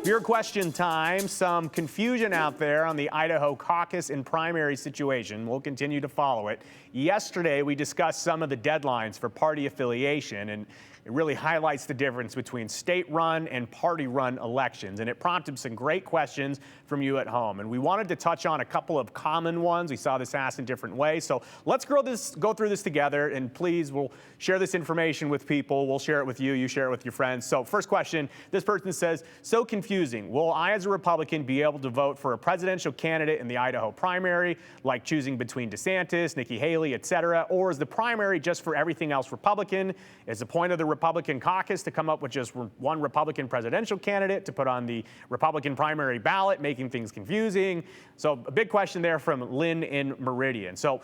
Your question time. Some confusion out there on the Idaho caucus and primary situation. We'll continue to follow it. Yesterday, we discussed some of the deadlines for party affiliation, and it really highlights the difference between state-run and party-run elections. And it prompted some great questions from you at home. And we wanted to touch on a couple of common ones. We saw this asked in different ways. So let's go through this together. And please, we'll share this information with people. We'll share it with you. You share it with your friends. So first question, this person says, so confusing. Will I, as a Republican, be able to vote for a presidential candidate in the Idaho primary, like choosing between DeSantis, Nikki Haley, et cetera? Or is the primary just for everything else Republican? Is the point of the Republican caucus to come up with just one Republican presidential candidate to put on the Republican primary ballot, making things confusing? So a big question there from Lynn in Meridian. So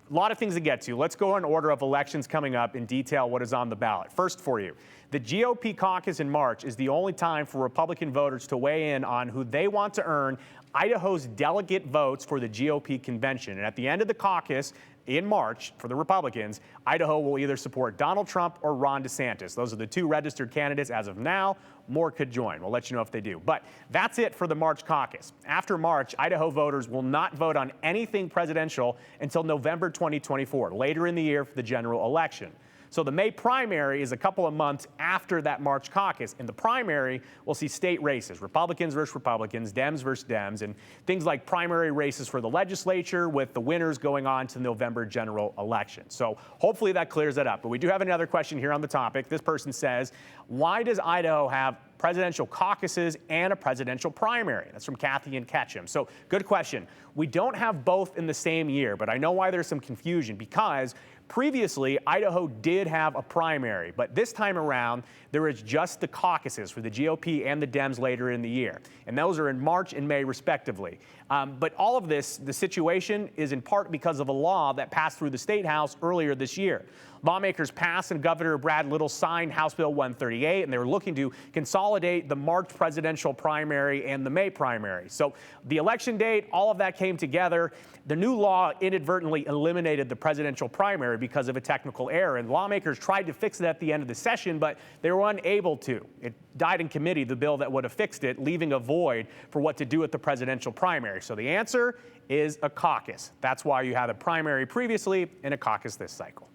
a lot of things to get to. Let's go in order of elections coming up in detail what is on the ballot. First for you, the GOP caucus in March is the only time for Republican voters to weigh in on who they want to earn Idaho's delegate votes for the GOP convention. And at the end of the caucus in March for the Republicans, Idaho will either support Donald Trump or Ron DeSantis. Those are the two registered candidates as of now. More could join. We'll let you know if they do. But that's it for the March caucus. After March, Idaho voters will not vote on anything presidential until November 2024, later in the year for the general election. So the May primary is a couple of months after that March caucus. In the primary, we'll see state races, Republicans versus Republicans, Dems versus Dems, and things like primary races for the legislature with the winners going on to the November general election. So hopefully that clears that up. But we do have another question here on the topic. This person says, why does Idaho have presidential caucuses and a presidential primary? That's from Kathy in Ketchum. So good question. We don't have both in the same year, but I know why there's some confusion, because previously, Idaho did have a primary, but this time around, there is just the caucuses for the GOP and the Dems later in the year. And those are in March and May, respectively. But all of this, the situation is in part because of a law that passed through the State House earlier this year. Lawmakers passed and Governor Brad Little signed House Bill 138, and they were looking to consolidate the March presidential primary and the May primary. So the election date, all of that came together. The new law inadvertently eliminated the presidential primary because of a technical error, and lawmakers tried to fix it at the end of the session, but they were unable to. It died in committee, the bill that would have fixed it, leaving a void for what to do with the presidential primary. So the answer is a caucus. That's why you had a primary previously and a caucus this cycle.